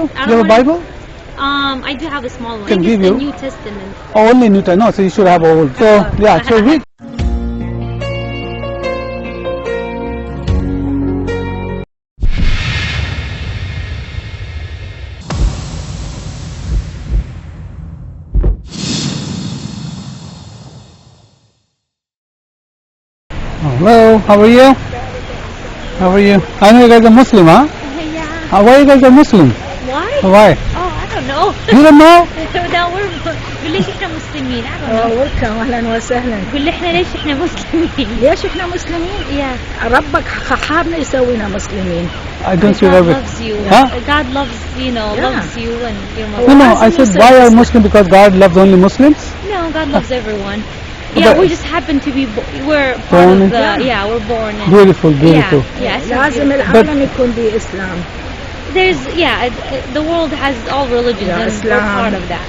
Bible? I You have a don't Bible? I do have a small one. Can I think give it's the you. New Testament. Oh, only New Testament. No, so you should have old. So yeah, so read. Hello, how are you? How are you? I know you guys are Muslim, huh? Yeah. Why you guys are Muslim? Why? Why? Oh, I don't know. You don't know? لا قول ليش احنا مسلمين؟ I don't know. ويلكم اهلا وسهلا. قول لي احنا ليش احنا مسلمين؟ ليش احنا مسلمين؟ Yeah. ربك حابنا يسوينا مسلمين. I don't see God why. loves you. Huh? God loves, loves you and you're No, Muslim. no, I said why are Muslim because God loves only Muslims? No, God loves everyone. But- Yeah, we just happen to be, we're part Born of in- the, we're born in. Beautiful, beautiful. Yeah, so لازم العالم يكون بإسلام. there's, the world has all religions Yeah, and we're Islam. part of that.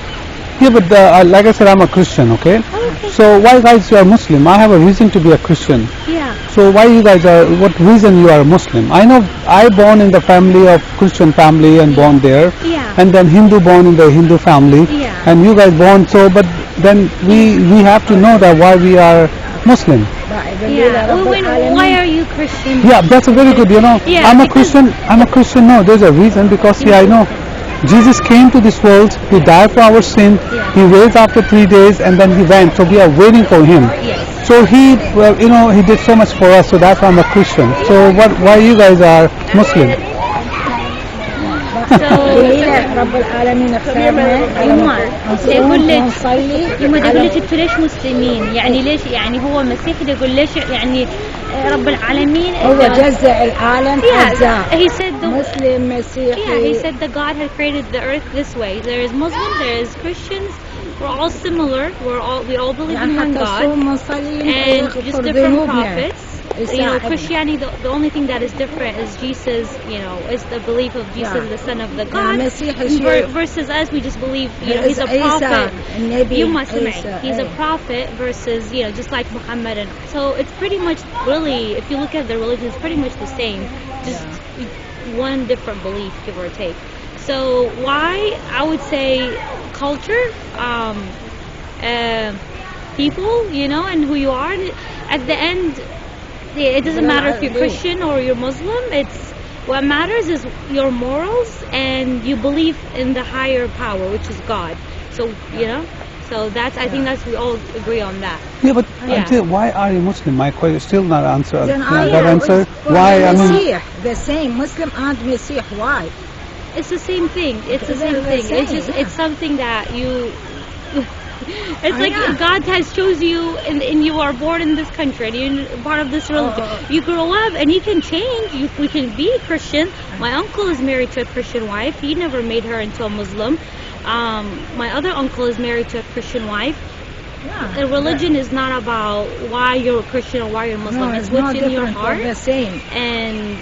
Yeah, but like I said, I'm a Christian, okay? Okay. So why guys you are Muslim? I have a reason to be a Christian. Yeah. So why you guys are, what reason you are Muslim? I know I born in the family of Christian family and born there. Yeah. And then Hindu born in the Hindu family. Yeah. And you guys born so, but then we have to know that why we are Muslim. Yeah. Why are you Christian? Yeah, that's a very good, Yeah, I'm a Christian, no, there's a reason because I know Jesus came to this world, He died for our sin, Yeah. He raised after 3 days and then He went, so we are waiting for Him. Yes. So He, He did so much for us, so that's why I'm a Christian. So why you guys are Muslim? So, رب العالمين اختارنا يقول لك نصلي يقول لك انتوا ليش مسلمين؟ يعني ليش هو مسيحي يقول ليش رب العالمين هو جزء العالم أجزاء. He said مسلم مسيحي. he said that God had created the earth this way. There is Muslims, there is Christians. We're all similar. We all believe in one God. And just different prophets. Christianity, the only thing that is different is Jesus, is the belief of Jesus, the Son of the God. Versus us, we just believe, He's a prophet. You must admit, He's a prophet versus, just like Muhammad. And so it's pretty much really, if you look at the religion, it's pretty much the same. Just one different belief, give or take. So why? I would say culture, people, and who you are. At the end, it doesn't matter if you're Christian or you're Muslim. What matters is your morals and you believe in the higher power, which is God. So so I think we all agree on that. Yeah, but why are you Muslim? My question still not answered. That answer. Why? I mean, the same Muslim and Messiah. Why? It's the same thing. It's the same thing. It's just it's something that you. It's like God has chose you, and you are born in this country, and you're part of this religion. You grow up, and you can change. We can be Christian. My uncle is married to a Christian wife. He never made her into a Muslim. My other uncle is married to a Christian wife. The religion is not about why you're a Christian or why you're Muslim. It's what's in your heart. The same. And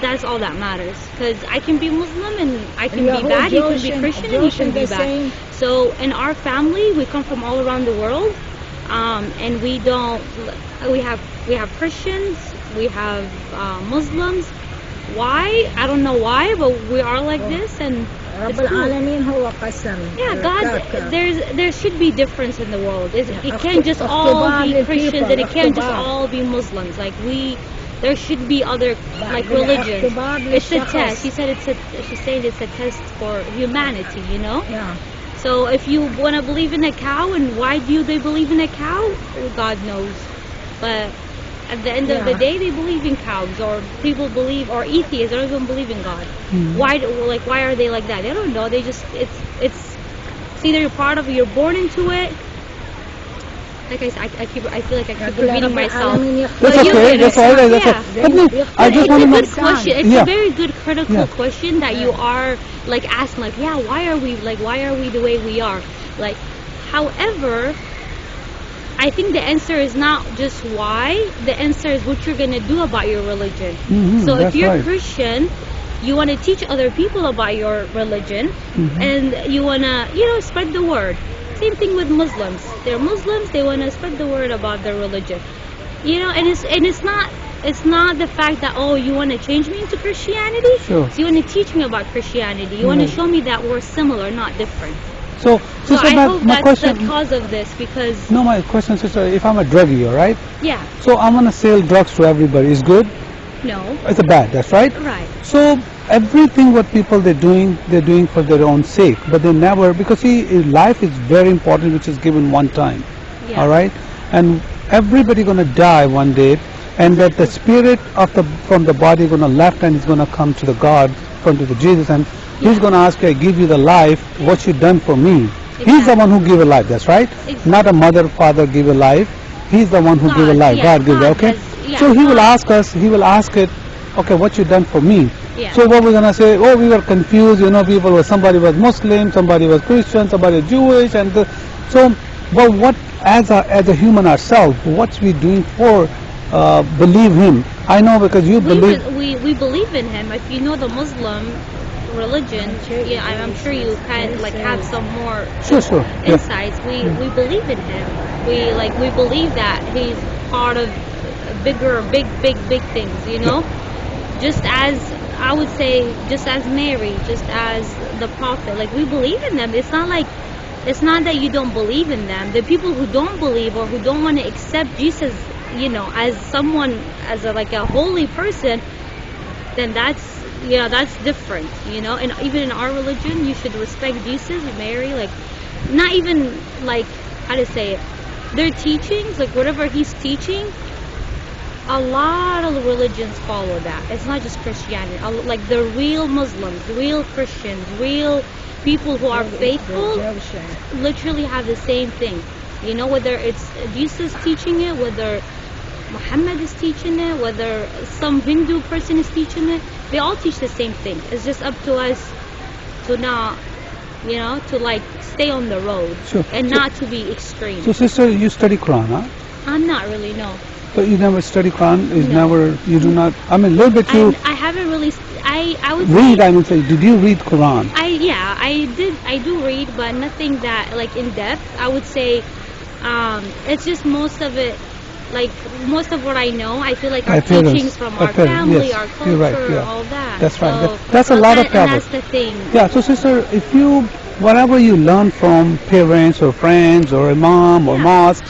that's all that matters. Because I can be Muslim and I can be bad. You can be Christian and you can be bad. So in our family, we come from all around the world, and we have Christians, we have Muslims. Why? I don't know why, but we are like this, and it's cool. Yeah, God, there should be difference in the world. It can't just all be Christians and it can't just all be Muslims. There should be other religions. It's a test. She's saying it's a test for humanity. Yeah. So if you want to believe in a cow, and why do they believe in a cow? God knows. But at the end of the day, they believe in cows, or people believe, or atheists don't even believe in God. Why are they like that? They don't know. They just it's either you're part of it, you're born into it. Like I said, I feel like I keep repeating myself. that's okay. That's all right. That's okay. I just want to know. Question. It's a very good critical question that you are asking. Why are we the way we are? However, I think the answer is not just why. The answer is what you're gonna do about your religion. So if you're Christian, you want to teach other people about your religion, and you want to spread the word. Same thing with Muslims. They're Muslims. They want to spread the word about their religion. And it's not it's not the fact that, oh, you want to change me into Christianity. Sure. So you want to teach me about Christianity. You want to show me that we're similar, not different. So, So sister, I hope my that's question. the cause of this, because No, my question, sister. If I'm a druggie, all right. yeah, So I'm gonna sell drugs to everybody. Is good? no, It's a bad. That's right. right, So everything what people they're doing for their own sake, but they never, because see, life is very important, which is given one time. yeah, All right, and everybody gonna die one day, and that the spirit of the from the body gonna left and is gonna come to the God, come to the Jesus, and he's gonna ask you, I give you the life, what you done for me. He's the one who give a life. That's right. Exactly. Not a mother, father give a life. He's the one who give a God, life. yeah, God gives it. God Okay. has- yeah, So he will God. ask us. He will ask it. Okay, what you done for me? yeah. So what we're gonna say? Oh, we were confused. You know, people were, somebody was Muslim, somebody was Christian, somebody was Jewish, and so. But what, as a human ourselves, what's we doing for believe him? I know because you believe. We believe in him. If you know the Muslim religion, yeah, I'm sure you can like have some more Sure. Yeah. insights. We believe in him. We believe that he's part of big things, you know. Just as I would say, just as Mary, just as the prophet, like we believe in them. It's not that you don't believe in them. The people who don't believe or who don't want to accept Jesus, you know, as someone, as a holy person, then that's different, you know. And even in our religion, you should respect Jesus, Mary, like not even like how to say it, their teachings, like whatever he's teaching. A lot of religions follow that. It's not just Christianity. Like the real Muslims, real Christians, real people who are faithful, literally have the same thing. You know, whether it's Jesus teaching it, whether Muhammad is teaching it, whether some Hindu person is teaching it, they all teach the same thing. It's just up to us to not, you know, to like stay on the road Sure. and not to be extreme. So sister, you study Quran, huh? I'm not really, no. But you never study Quran. Is No. never. You do not. I mean, a little bit you I haven't really. I would read. say. I would say, did you read Quran? I do read, but nothing that like in depth. I would say, it's just most of it. Like most of what I know, I feel like our teachings from our family, yes. our culture, You're right, yeah. all that. That's right. So, That's a lot of and travel. that's the thing. Yeah. So sister, if you whatever you learn from parents or friends or imam or Yeah. mosque,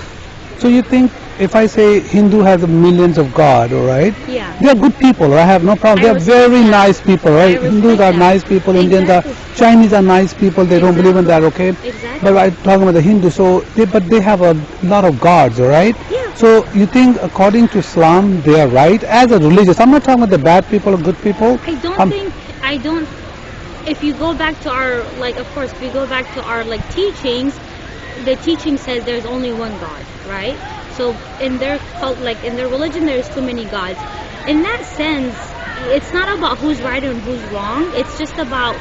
so you think if I say Hindu has millions of God, all right? Yeah. They are good people. I have no problem. I They are respect very that. nice people, right? I Hindus respect are that. nice people. Indians are, Exactly. Chinese are nice people. They don't believe in that, okay? Exactly. But I'm talking about the Hindus. So, but they have a lot of gods, all right? Yeah. So you think according to Islam they are right as a religious? I'm not talking about the bad people or good people. I don't. If you go back to our of course, if you go back to our teachings, the teaching says there's only one God, right? So in their cult, in their religion, there's too many gods. In that sense, it's not about who's right and who's wrong. It's just about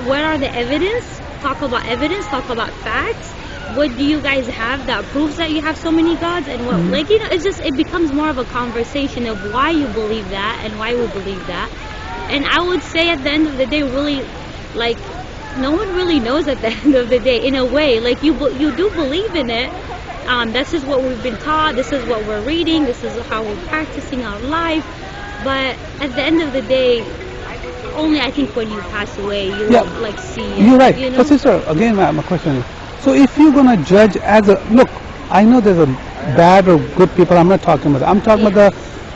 what are the evidence. Talk about evidence. Talk about facts. What do you guys have that proves that you have so many gods? And what, it becomes more of a conversation of why you believe that and why we believe that. And I would say at the end of the day, really, no one really knows at the end of the day. In a way, you do believe in it. This is what we've been taught. This is what we're reading. This is how we're practicing our life. But at the end of the day, only I think when you pass away, you will see it. You're right. You know? But sister, again, my question is, so if you're gonna judge as a look, I know there's a bad or good people. I'm not talking about that. I'm talking about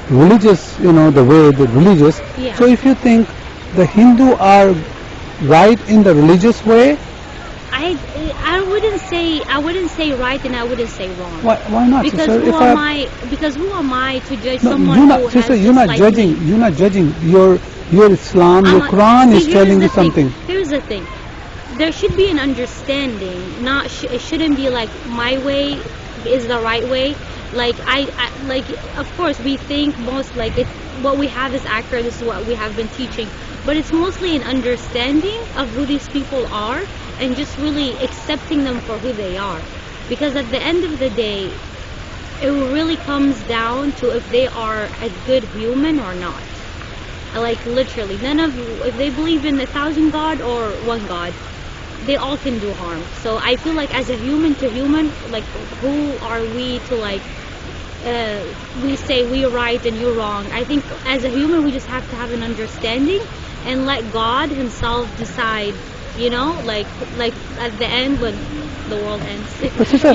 the religious, the way the religious. Yeah. So if you think the Hindu are right in the religious way, I wouldn't say right and I wouldn't say wrong. why not? Because sister? because who am I to judge No, someone you're not, who sister, has you're just not like judging. me? You're not judging. Your Islam, your Quran is telling you something. Here's the thing. There should be an understanding. It shouldn't be like my way is the right way. Of course we think most what we have is accurate. This is what we have been teaching. But it's mostly an understanding of who these people are and just really accepting them for who they are. Because at the end of the day, it really comes down to if they are a good human or not. Literally, if they believe in 1,000 God or one God, they all can do harm. So I feel like as a human to human, who are we to we say we're right and you're wrong. I think as a human we just have to have an understanding and let God himself decide, you know, like at the end when the world ends.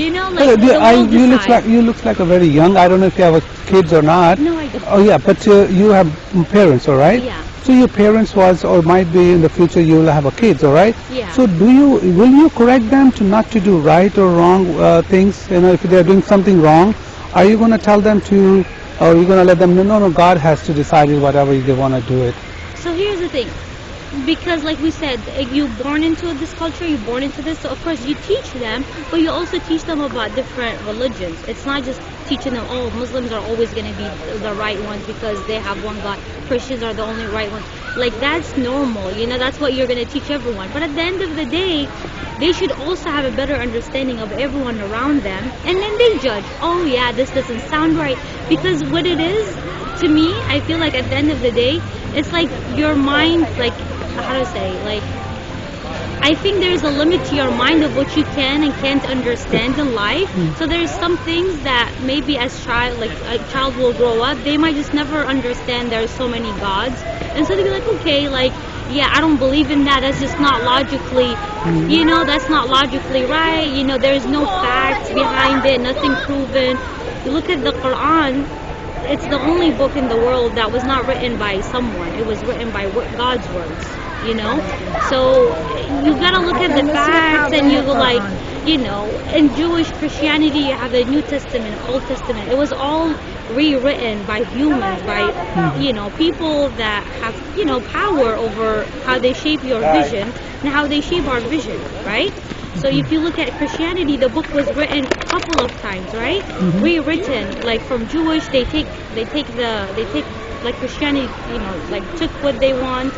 You know, like the world decides. You look like a very young. I don't know if you have kids or not. No, I don't. Oh yeah, but you have parents, all right? Yeah. So your parents was or might be in the future you will have a kids, all right? Yeah. So will you correct them to not to do right or wrong things? You know, if they're doing something wrong, are you going to tell them to, or are you going to let them know? No, God has to decide it, whatever they want to do it. So here's the thing. Because like we said, you're born into this culture, you're born into this, so of course you teach them, but you also teach them about different religions. It's not just teaching them, oh, Muslims are always going to be the right ones because they have one God, Christians are the only right ones. Like, that's normal, you know, that's what you're going to teach everyone. But at the end of the day, they should also have a better understanding of everyone around them, and then they judge, oh yeah, this doesn't sound right. Because what it is, to me, I feel like at the end of the day, it's like your mind, like, how to say, like, I think there's a limit to your mind of what you can and can't understand in life. So there's some things that maybe as a child will grow up, they might just never understand there's so many gods. And so they'll be like, okay, like, yeah, I don't believe in that. That's just not logically, you know, that's not logically right. You know, there's no facts behind it, nothing proven. You look at the Quran, it's the only book in the world that was not written by someone. It was written by God's words, you know? So you gotta look at the facts, and you like, you know, in Jewish Christianity you have the New Testament, Old Testament. It was all rewritten by humans, by, you know, people that have, you know, power over how they shape your vision and how they shape our vision, right? So if you look at Christianity, the book was written a couple of times, right? Rewritten, like from Jewish, they take like Christianity, you know, like took what they want,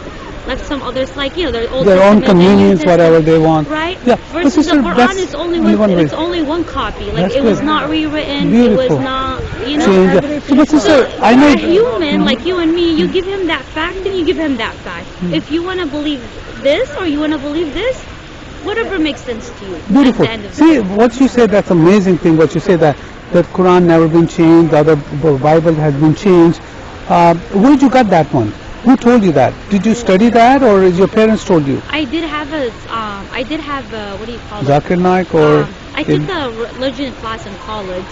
left some others, like, you know, their own convenience, whatever they want, right? Yeah. Versus the Quran is only one copy. Like, it was not rewritten. Beautiful. It was not, you know. So I know a human like you and me, you give him that fact and you give him that fact. If you want to believe this or you want to believe this, whatever makes sense to you. Beautiful. See, what you said, that's amazing thing, what you say, that Quran never been changed, the other Bible has been changed. Where did you get that one? Who told you that? Did you study that, or is your parents told you? I did have a, what do you call it? Zakir Naik, or? I took a religion class in college.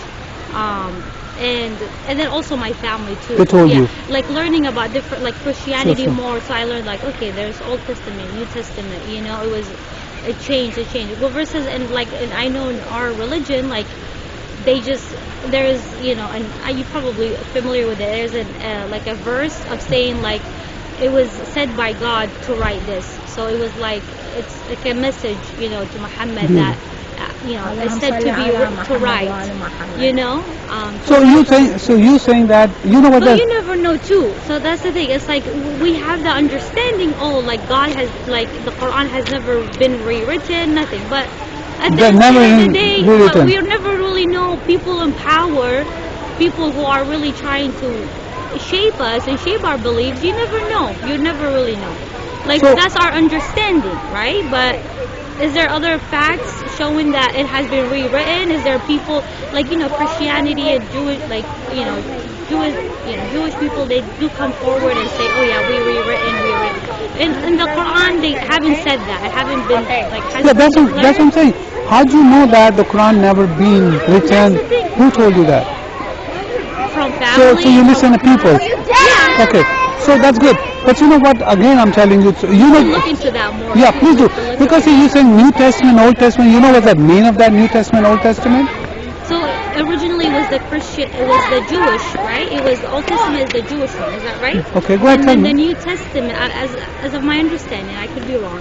And then also my family too. They told you? Like learning about different, like Christianity more, so I learned like, okay, there's Old Testament, New Testament, you know, it changed. Well, versus, and I know in our religion, like, there's, you know, and you're probably familiar with it, there's like a verse of saying, like, it was said by God to write this. So it was like, it's like a message, you know, to Muhammad that, you know, it's said to write, you know. So you saying that, you know what? But you never know too. So that's the thing. It's like we have the understanding. Oh, like God has, like the Quran has never been rewritten, nothing. But at the end of the day, we never really know people in power, people who are really trying to shape us and shape our beliefs. You never know. You never really know. Like, that's our understanding, right? But is there other facts showing that it has been rewritten? Is there people, like, you know, Christianity and Jewish, like, you know, Jewish people, they do come forward and say, oh yeah, we rewritten. In the Quran, they haven't said that. It haven't been, like, that's what I'm saying. How do you know that the Quran never been written? Who told you that? From family. So you listen to people? Yeah. Okay. So that's good. But you know what, again I'm telling you, you know, look into that more. Yeah, please do. Because you're saying New Testament, Old Testament, you know what the meaning of that New Testament, Old Testament? So originally it was the Jewish, right? It was the Old Testament is the Jewish one, is that right? Okay, go ahead. And then the New Testament, as of my understanding, I could be wrong.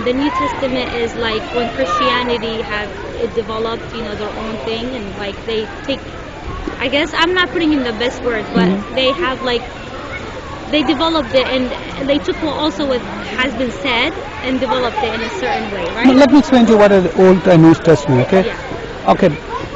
The New Testament is like when Christianity it developed, you know, their own thing, and like they take, I guess I'm not putting in the best words, but they have like, they developed it and they took what has been said and developed it in a certain way, right? Let me explain to you what is the Old and New Testament, okay? Yeah. Okay,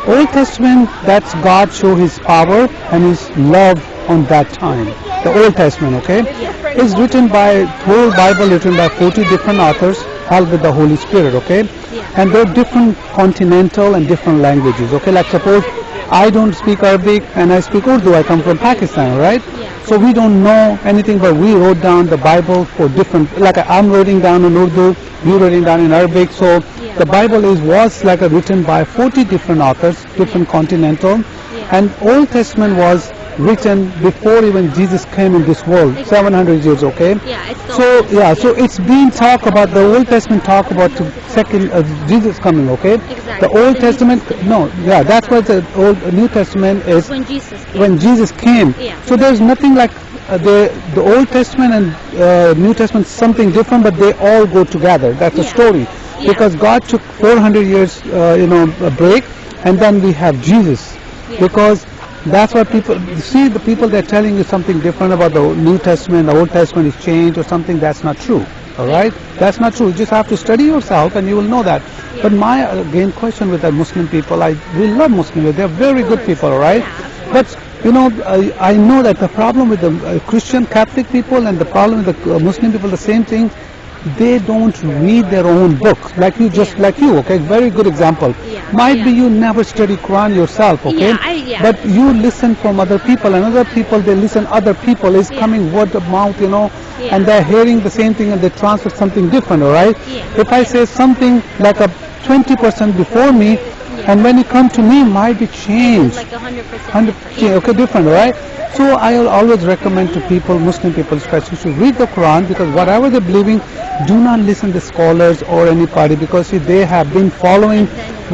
Old Testament, that's God show His power and His love on that time. The Old Testament, okay? Yeah. Is written by, whole Bible written by 40 different authors, helped with the Holy Spirit, okay? Yeah. And they're different continental and different languages, okay? Like suppose I don't speak Arabic and I speak Urdu. I come from Pakistan, right? Yeah. So we don't know anything, but we wrote down the Bible for different, like I'm writing down in Urdu, you writing down in Arabic. So Yeah. the Bible was like written by 40 different authors, different continental, Yeah. and Old Testament was written before even Jesus came in this world, Exactly. 700 years, okay? Yeah, it's the So Old yeah, so Testament. it's been talk about the Old Testament talk about the second Jesus coming, okay? Exactly. The Old So Testament, Jesus came. no, yeah, that's what the New Testament is when Jesus came. when Jesus came. Yeah. So there's nothing like the Old Testament and New Testament something different, but they all go together. That's a Yeah. story Yeah. because God took 400 years, a break, and then we have Jesus Yeah. because. That's what people see. The people they're telling you something different about the New Testament, the Old Testament is changed or something. That's not true. All right, that's not true. You just have to study yourself, and you will know that. But my again question with the Muslim people, we love Muslims. They're very good people, all right. But I know that the problem with the Christian Catholic people and the problem with the Muslim people, the same thing. They don't read their own books like you, just like you. Okay, very good example. Yeah. Might be Yeah. you never study Quran yourself. Okay, Yeah. but you listen from other people, and other people they listen other people is Yeah. coming word of mouth, Yeah. and they're hearing the same thing and they transfer something different. All right. Yeah. If I say something like a 20% before me, and when it come to me, might be It's changed. like 100%. 100%, okay, different, right? So I will always recommend to people, Muslim people especially, to read the Quran, because whatever they're believing, do not listen to scholars or anybody, because see, they have been following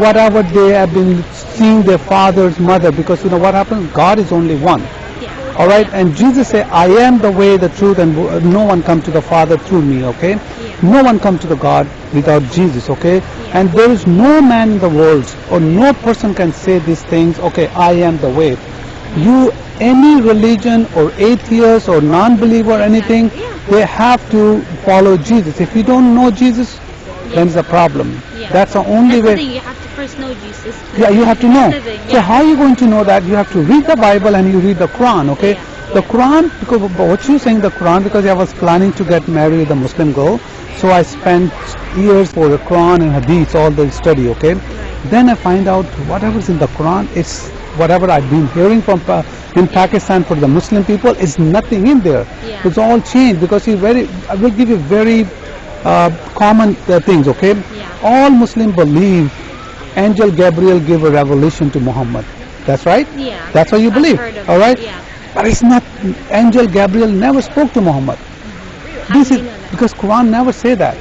whatever they have been seeing their father's mother, because what happens? God is only one. Yeah. All right, and Jesus said, I am the way, the truth, and no one comes to the Father through me, okay? Yeah. No one comes to the God without Jesus, okay? And there is no man in the world, or no person can say these things, okay, I am the way. Any religion or atheist or non-believer or anything, they have to follow Jesus. If you don't know Jesus, then it's a problem. Yeah. That's the only That's the way. thing, you have to first know Jesus. Yeah, you have to know. That's the thing, So yeah. how are you going to know that? You have to read the Bible and you read the Quran, okay? Yeah. The Quran, because what you saying the Quran, because I was planning to get married with a Muslim girl, so I spent years for the Quran and Hadith, all the study, okay? Right. Then I find out whatever's in the Quran, it's whatever I've been hearing from in Pakistan for the Muslim people, is nothing in there. Yeah. It's all changed, because I will give you very common things, okay? Yeah. All Muslims believe Angel Gabriel gave a revelation to Muhammad. That's right? Yeah. That's what you I've believe. heard of All it, right? yeah. But it's not, Angel Gabriel never spoke to Muhammad. How This do is you know that? because Quran never say that.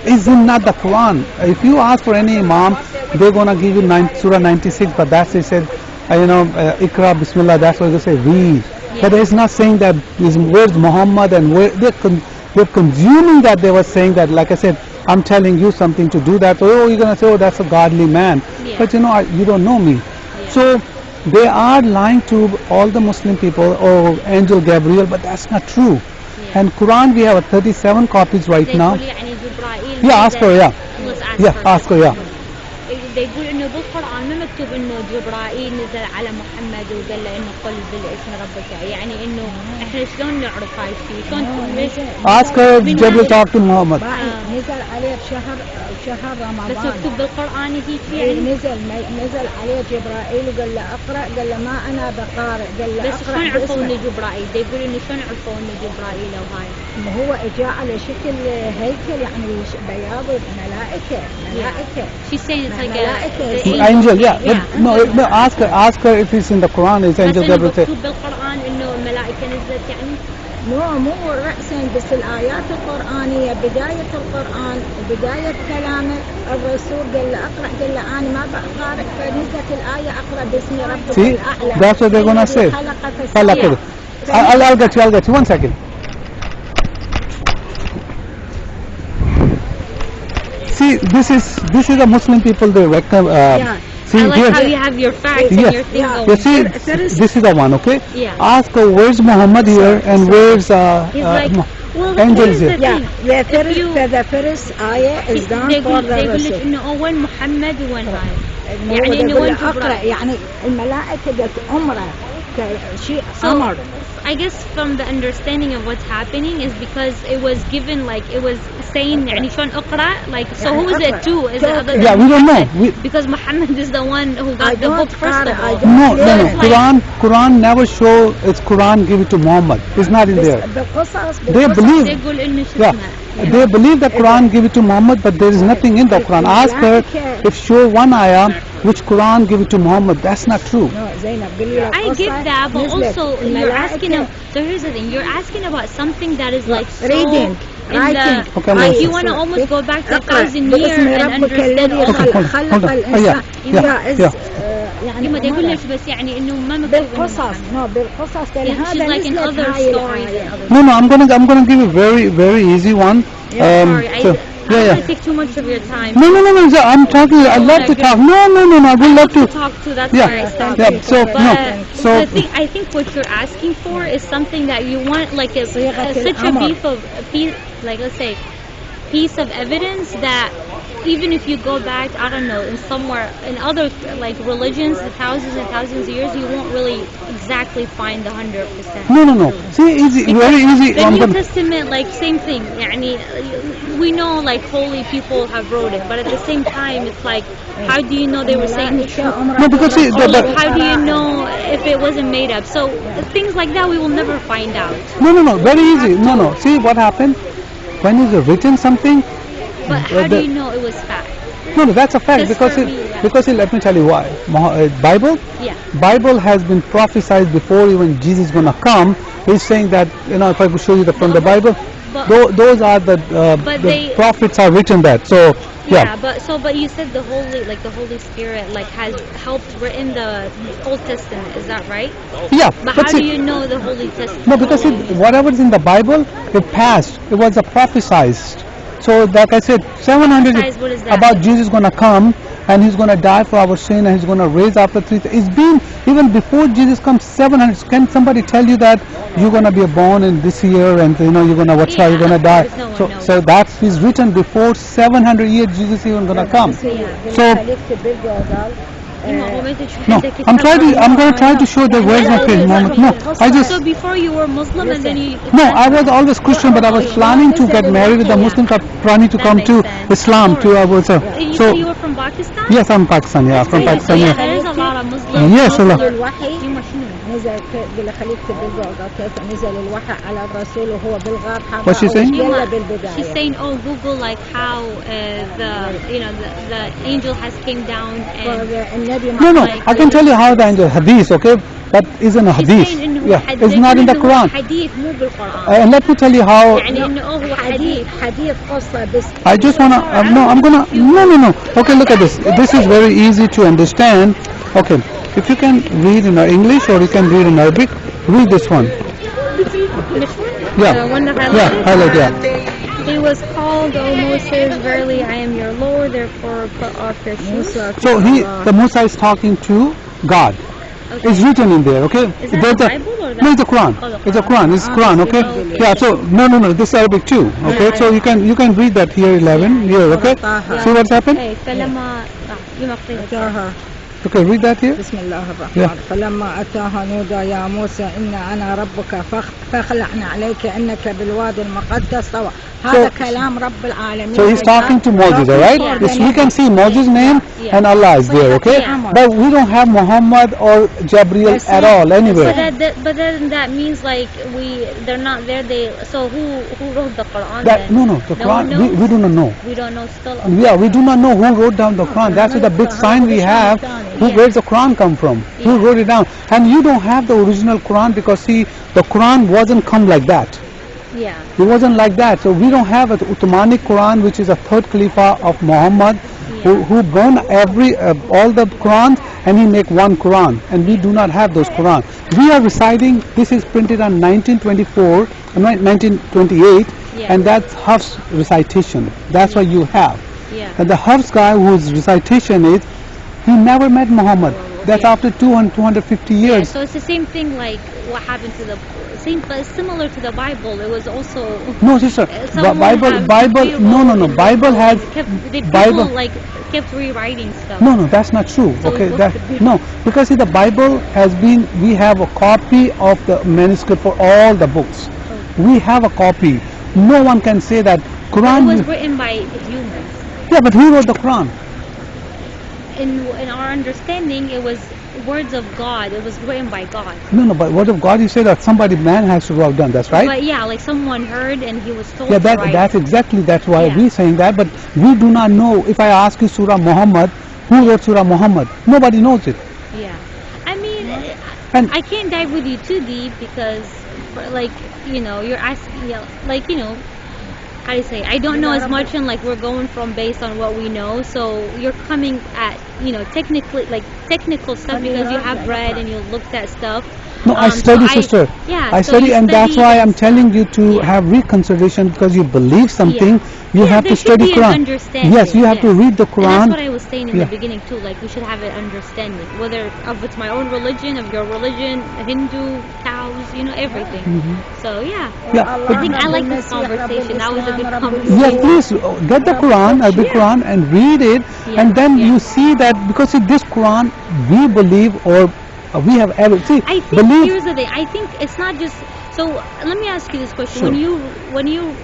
It's in not the Quran. If you ask for any Imam, they're gonna give you Surah 96, but that's it said, Ikra Bismillah. That's what they say, read. Yeah. But it's not saying that these words Muhammad and they're consuming that. They were saying that, like I said, I'm telling you something to do that. So you're gonna say, oh, that's a godly man. Yeah. But you don't know me. Yeah. So they are lying to all the Muslim people, oh, Angel Gabriel, but that's not true. Yeah. And Quran, we have 37 copies right They now. يقولوا يعني جبرائيل Yeah, ask her, yeah. Let's ask Yeah, her. ask her, yeah. يقول انه بالقران ما مكتوب انه جبرائيل نزل على محمد وقال له انه قل باسم ربك، يعني انه احنا شلون نعرف هاي الشيء؟ شلون Ask her, Gabriel talk to Muhammad. نزل عليه بشهر بس رمضان. مكتوب بالقران هيك يعني؟ نزل عليه جبرائيل وقال له اقرا، قال له ما انا بقارئ، قال له بس اقرا شلون عرفوا انه باسمك. جبرائيل؟ ده يقول انه شلون عرفوا انه جبرائيل او هاي؟ هو اجى على شكل هيكل، يعني بياض ملائكه. She's saying it's like ملائكة. Angel, yeah. Yeah. No, ask her if it's in the Quran. Is بس Angel انه Gabriel say? مكتوب بالقران انه الملائكه نزلت يعني؟ مو رأسا، بس الآيات القرآنية بداية القرآن وبداية كلامه الرسول قال له اقرأ، قال له أنا ما بقارئ، فنزلت الآية اقرأ باسم ربك See, الأعلى. that's what they're gonna say. خلق خلق. I'll get you. 1 second. See, this is the Muslim people. They reckon. Yeah. See I like here. how you have your facts Yeah. and your thing Yeah. going. You see, First- this is the one, okay? Yeah. Ask her where's Muhammad here and where's He's like, well, Angel here's here. the Yeah, thing. the first ayah is done for the يقول لك Rasul. انه اول محمد وين هاي؟ يعني يعني انه يقول وين له اقرأ، جبرائيل؟ يعني الملائكة قالت عمره شيء So أمر. I guess from the understanding of what's happening is because it was given, like it was saying يعني شلون اقرأ, like so who is it to? Is it other than Yeah, we don't know. because Muhammad is the one who got the book first of all. No. Like- Quran never show it's Quran give it to Muhammad. It's not in there. بالقصص They believe. يقول إنه شو Yeah, اسمه. they believe the Quran give it to Muhammad, but there is nothing in the Quran. Ask her if show one ayah which Quran give it to Muhammad. That's not true. زينب قولي له I get قصة that, but نزلت also you're الملائكة asking. So here's the thing: you're asking about something that is like so reading, in writing. the. Okay, Like I'm you want to almost go back to اقرأ 1,000 باسم years and ربك understand الذي all. Okay, hold خلق on. الإنسان Yeah. يعني ما يقول أمرها. لك بس يعني إنه ما مكتوب إنه بالقصص محمد. بالقصص Yeah, she's لهذا like in نزلت other هاي stories الآية. and other. No, I'm gonna give you very easy one. Sorry, I so- don't yeah. want to take too much of your time. No. I'm talking. I love to talk. No. I would love to. talk to. That's Yeah, where I stopped. yeah. So But no. So I think what you're asking for is something that you want, like such a piece, like let's say, piece of evidence that even if you go back, I don't know, in somewhere in other like religions, thousands and thousands of years, you won't really exactly find 100%. No. See, easy, very easy. The I'm New gonna- Testament, like same thing. يعني, we know like holy people have wrote it, but at the same time, it's like, how do you know they were saying the truth? No, because see, Or like, how do you know if it wasn't made up? So things like that we will never find out. No. Very easy. No. See what happened when is written something. But how do you know it was fact? No, that's a fact Just because for me, yeah. let me tell you why. Bible. Yeah. Bible has been prophesied before even Jesus is gonna come. He's saying that if I could show you from the Bible, But- those are the But the they- prophets have written that. So Yeah, yeah. but you said the Holy Spirit like has helped written the Old Testament. Is that right? Yeah. But how see, do you know the Holy Testament? No, because whatever is in the Bible, it passed. It was a prophesized. So, like I said, 700 Prophesized, what is that? about Jesus gonna come and he's gonna die for our sin and he's gonna raise after 3 days. It's been even before Jesus comes 700. Can somebody tell you that you're gonna be born in this year and you're gonna you're gonna of die? course, no one So knows. so that's is written before 700 years Jesus even gonna come. So no, I'm gonna try to show the where's my faith, Muhammad. No, I just So before you were Muslim and then you. no, I was always Christian, but I was planning to get married with the Muslims. I'm planning to That come makes to sense. Islam Of too. I was And you so said you were from Pakistan? yes, I'm Pakistan. Yeah, from So Pakistan. yeah, Yeah. there is a lot of Muslims. Yes, Allah. الوحي نزل بالله خليك بالبعض كيف نزل الوحي على الرسول وهو بالغار What's she saying? يلا She's بالبداية saying, oh, Google like how the angel has came down and. النبي No, I can tell you how the angel hadith, okay, but isn't a She's hadith. saying إنه Yeah, حديث- it's not in the إنه Quran. حديث مو بالقرآن. And let me tell you how. يعني إنه هو حديث. حديث قصة بس I just wanna no, I'm gonna no. Okay, look at this. This is very easy to understand. Okay, if you can read in English or you can read in Arabic, read this one. Yeah, The one that yeah, highlight, yeah. He was called, O Moses, verily I am your Lord, therefore put off your shoes. So the Musa is talking to God. Okay. It's written in there, okay? Is that There's the a- Bible or No, it's the Quran. Oh, the It's the Quran. Quran. It's Quran, okay? okay. Yeah. So no. This is Arabic too, okay? So you can read that here 11 here, okay? Yeah. See what's happened? Hey, فلما لما قيل أتاها Okay, read that here. بسم الله الرحمن فلما أتاها نودى يا موسى إن أنا ربك فاخلعنا عليك إنك بالوادي المقدس طوى هذا كلام رب العالمين. So he's talking to Moses, all right? Yes, we can see Moses' name and Allah is there, okay? Yeah. But we don't have Muhammad or Gabriel at all anywhere. But then that means like they're not there. So who wrote the Quran? That then? no, the No Quran one knows? we do not know. We don't know still. Yeah, we do not know who wrote down the Quran. That's the big sign we have. Where the Quran come from? Who wrote it down? And you don't have the original Quran because see, the Quran wasn't come like that. Yeah. It wasn't like that. So we don't have an Uthmanic Quran, which is a third Khalifa of Muhammad, who burned all the Qurans and he make one Quran. And we do not have those Quran. We are reciting. This is printed on 1928, and that's Hafs recitation. That's what you have. Yeah. And the Hafs guy whose recitation is, he never met Muhammad. That's after 250 Yeah, years. so it's the same thing like what happened to the same, but similar to the Bible. It was also No, sister. Bible. Bible has people like kept rewriting stuff. No, that's not true. So Okay, what's no, because see, the Bible has been. We have a copy of the manuscript for all the books. We have a copy. No one can say that Quran. It was written by humans. Yeah, but who wrote the Quran? In our understanding, it was words of God. It was written by God. No, but word of God, you say that man has to have done. That's right. But yeah, like someone heard and he was told. Yeah, to write. that's why we're saying that. But we do not know. If I ask you Surah Muhammad, who wrote Surah Muhammad? Nobody knows it. Yeah, I mean, And I can't dive with you too deep because, like, you're asking, like, how do you say? I don't know as much, and like we're going from based on what we know. So you're coming at technical stuff because you have read and you looked at stuff. no, I study, sister. I study, and that's why I'm telling you to have reconsideration because you believe something. You have to study Quran. Yes, you have to read the Quran. And that's what I was saying in the beginning too. Like we should have an understanding, whether of it's my own religion, of your religion, Hindu, cows, everything. So I think I like this conversation. That was a good conversation. Yes, please get the Quran, Quran, and read it, and then you see that because in this Quran we believe or we have ever see. I think here's the thing. I think it's not just. So let me ask you this question: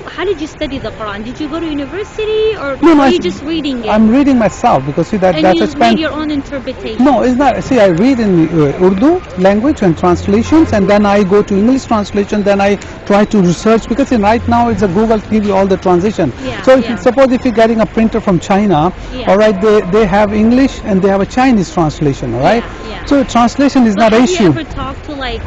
how did you study the Quran? Did you go to university or are you just reading it? I'm reading myself because see that's you made your own interpretation. No, it's not. See, I read in Urdu language and translations, and then I go to English translation. Then I try to research because right now it's a Google give you all the translation. So suppose if you're getting a printer from China, all right, they have English and they have a Chinese translation, all right. So translation is not an issue. Have you ever talked to like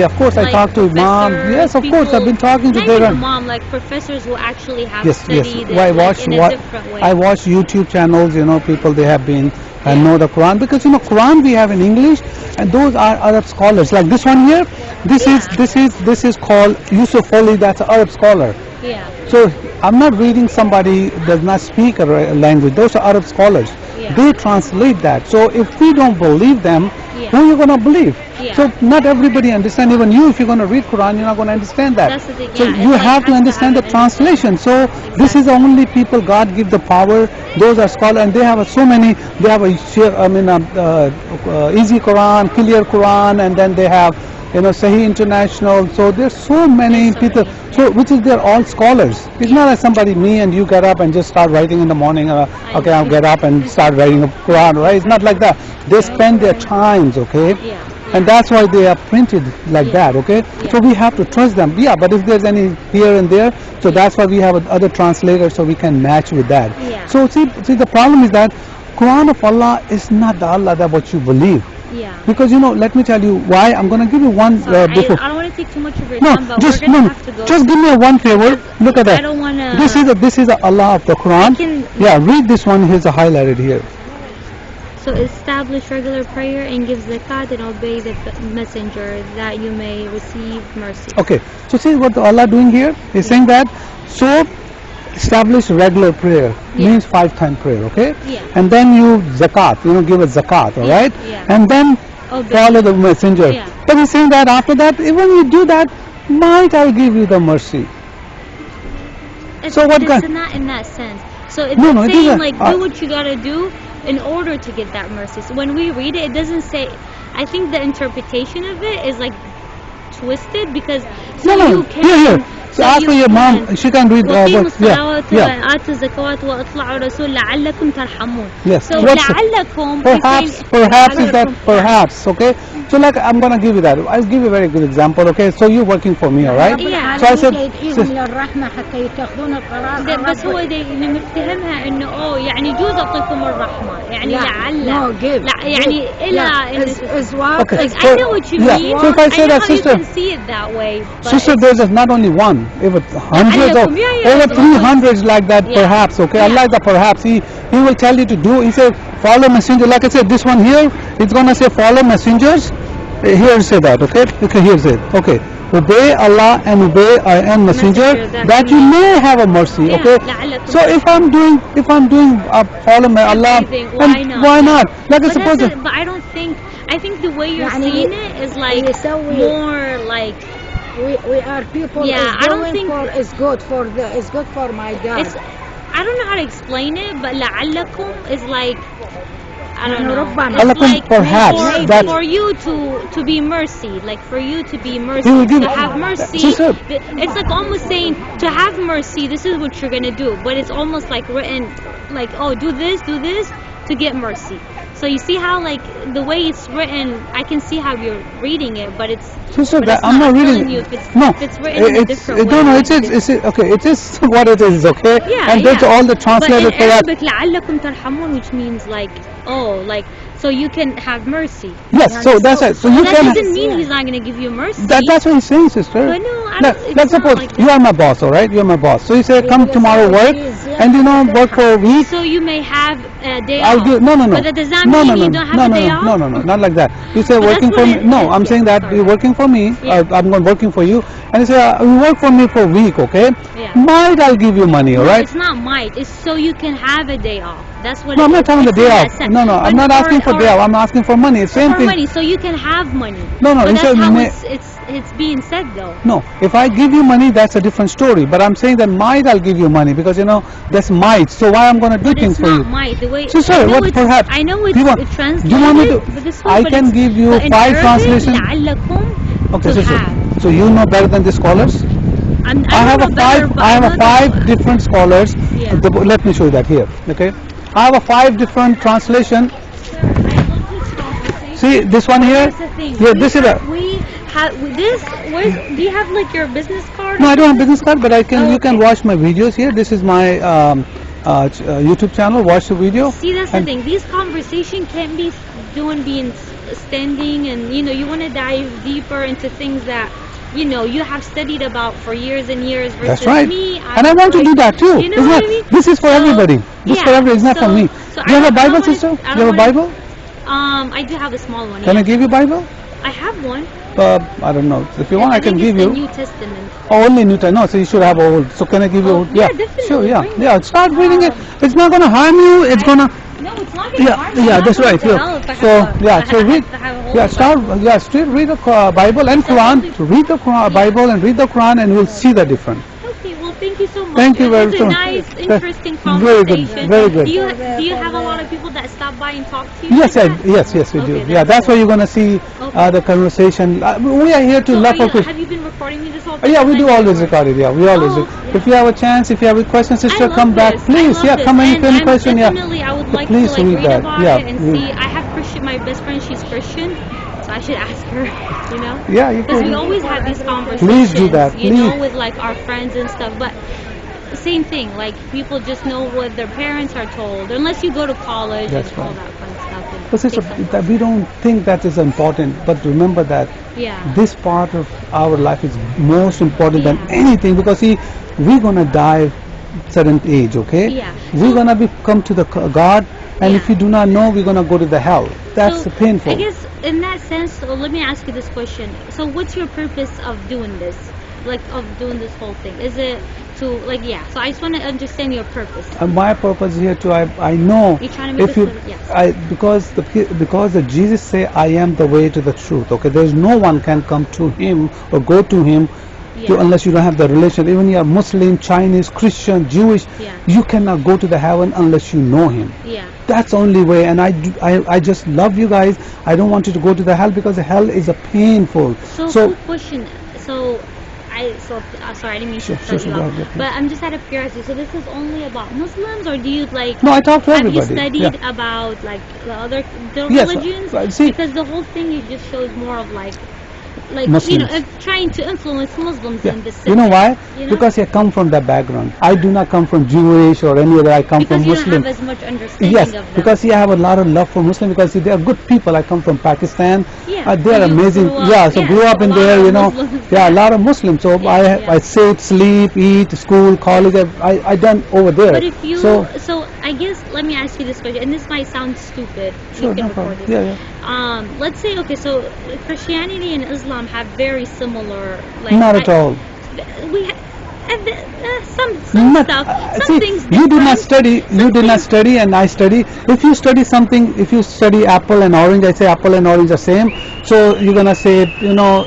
of course I talk to mom. Yes, of course I've been talking to their mom, like professors who actually have studied it, I watch in a different way. I watch YouTube channels, people they have been and know the Quran because Quran we have in English and those are Arab scholars like this one here. This is called Yusuf Ali, that's an Arab scholar. So I'm not reading somebody does not speak a language. Those are Arab scholars. They translate that. So if we don't believe them, who are you going to believe? So not everybody understands. Even you, if you're going to read Quran, you're not going to understand that. That's the thing. So you have to understand the translation. So this is the only people God give the power. Those are scholars, and they have so many. They have easy Quran, clear Quran, and then they have Sahih International. So there's so many people. So which is they're all scholars. It's not like somebody me and you get up and just start writing in the morning. Okay, I'll get up and start writing a Quran. Right? It's not like that. They spend their times. Okay. And that's why they are printed like that, okay? So we have to trust them. But if there's any here and there, so that's why we have other translators so we can match with that. So see the problem is that Quran of Allah is not the Allah that what you believe. Because let me tell you why. I'm going to give you one before. I don't want to take too much of your time, but we're going to have to go. Just give me one favor. Look at that. I don't want to. This is the Allah of the Quran. Read this one. Here's highlighted here. So establish regular prayer and give zakat and obey the messenger that you may receive mercy. Okay, so see what Allah doing here? He's saying that, so establish regular prayer, means 5 times prayer, okay? And then you zakat, give a zakat, alright? And then follow the messenger. But he's saying that after that, even you do that, might I give you the mercy. So what kind? It's not in that sense. So it's saying like do what you gotta do in order to get that mercy. So when we read it, it doesn't say. I think the interpretation of it is like twisted because you can. So ask for your mom. She can read. Yes. So perhaps is that perhaps, okay? So like I'm gonna give you that. I'll give you a very good example, okay? So you're working for me, all right? So I said. بس هو نفتهمها انه يعني يجوز اعطيكم الرحمه يعني لعل لا يعني الى I know what you mean. So if I say that, sister, you can see it that way. Sister, there's not only one, even hundreds of over 300 like that, perhaps. Okay, I like that perhaps. He will tell you to do. He said follow messenger. Like I said, this one here, it's gonna say follow messengers. Here say that. Okay, here's it. Okay. Obey Allah and obey and messenger that you may have a mercy. Okay. So if I'm doing follow Allah, why not? Like I suppose. But I don't think. I think the way you're seeing it is like more like we are people. Yeah, I don't think it's good for my God. I don't know how to explain it, but لعلكم is like, I don't know. It's like perhaps for you to be mercy, like for you to be mercy, to have mercy. It's like almost saying to have mercy. This is what you're gonna do, but it's almost like written, like, oh, do this to get mercy. So you see how like the way it's written, I can see how you're reading it, but it's. Sister, but I'm not reading. You if it's written in a different way. No, it's okay. It is what it is, okay. Yeah, and there's all the translated for that. But in Arabic, لعلكم ترحمون, which means like, oh, like. So you can have mercy. Yes, so that's it. So you that can. That doesn't mean he's not going to give you mercy. That's what he's saying, sister. But no, let's suppose like you are my boss, all right? You're my boss. So you say, come tomorrow work, and work for a week. So you may have a day off. No. But that does not mean you don't have a day off? No, not like that. You say working for me. No, I'm saying that you're working for me. I'm working for you. And you say, you work for me for a week, okay? Yeah. Might I'll give you money, all right? It's not might. It's so you can have a day off. That's what. No, I'm not talking the day off. No, I'm not asking for day off. I'm asking for money. It's same thing. Money, so you can have money. No. But that's how it's being said though. No, if I give you money, that's a different story. But I'm saying that might I'll give you money because that's might. So why I'm going to do things for you? Might. The way. So sorry, what perhaps? I know it's translated. Do you want me to? I can give you 5 translations. Okay, so you know better than the scholars. I have 5 different scholars. Yeah. Let me show you that here. Okay, I have 5 different translation. See this one here? Yeah, this is we have this. Do you have like your business card? No, I don't have business card, but I can. You can watch my videos here. This is my YouTube channel. Watch the video. See, that's the thing. These conversation can't be being standing, and you want to dive deeper into things that you have studied about for years and years. Versus that's right. Me, and I want to do that too. You know what I mean? This is for everybody. This is for everybody. It's not for me. So do you have a Bible, sister? Do you have a Bible? I do have a small one. Can I give you Bible? I have one. I don't know. If you want, I can give you. The New Testament. Oh, only New Testament. No, so you should have old. So can I give you old? Yeah, definitely. Sure, yeah. Start reading it. It's not going to harm you. It's going to. No, it's not going to harm you. Yeah, that's right. So read. Still read the Bible and Quran. Read the Bible and read the Quran, and you'll see the difference. Thank you so much. Thank you very much. It's a nice, interesting conversation. Very good. Do you have a lot of people that stop by and talk to you? Yes, we do. Yeah, that's why you're going to see the conversation. We are here to love for Christ. Have you been recording me this whole time? Yeah, we do always record it. Yeah, we always do. If you have a chance, if you have a question, sister, come back, please. Come in, any question. Definitely, I would like to read about it and see. I have Christian. My best friend, she's Christian. So I should ask her, Yeah, you can. Because we always have these conversations. Please do that. With like our friends and stuff. But same thing, like people just know what their parents are told, unless you go to college and all that fun stuff. But sister, we don't think that is important. But remember that this part of our life is most important than anything, because we're gonna die certain age, okay? Yeah. We're gonna come to the God. And if you do not know, we're going to go to the hell. That's painful. I guess in that sense, so let me ask you this question. So what's your purpose of doing this? Like, of doing this whole thing? Is it to, so I just want to understand your purpose. My purpose here too, I know. You're trying to make because the Jesus say, I am the way to the truth, okay? There's no one can come to him or go to him unless you don't have the relation. Even you are Muslim, Chinese, Christian, Jewish, you cannot go to the heaven unless you know him. That's the only way. And I just love you guys. I don't want you to go to the hell, because the hell is a painful. So question. Sorry, I didn't mean to cut you off. But I'm just out of curiosity. So this is only about Muslims, or do you No, I talk to everybody. Have you studied about the religions? Because the whole thing just shows more of trying to influence Muslims in this. You know why? Because I come from that background. I do not come from Jewish or any other. I come from Muslim. Because you don't have as much understanding of them. Because I have a lot of love for Muslim, because they are good people. I come from Pakistan. They are amazing. Grew up in there. A lot of Muslims. So I sit, sleep, eat, school, college. I done over there. But if you so I guess let me ask you this question, and this might sound stupid. Sure, no problem. Let's say so Christianity and Islam have very similar. Not at all. Some Not, stuff. Some see, things you did not different. study. You did not study, and I study. If you study something, if you study apple and orange, I say apple and orange are same. So you're gonna say,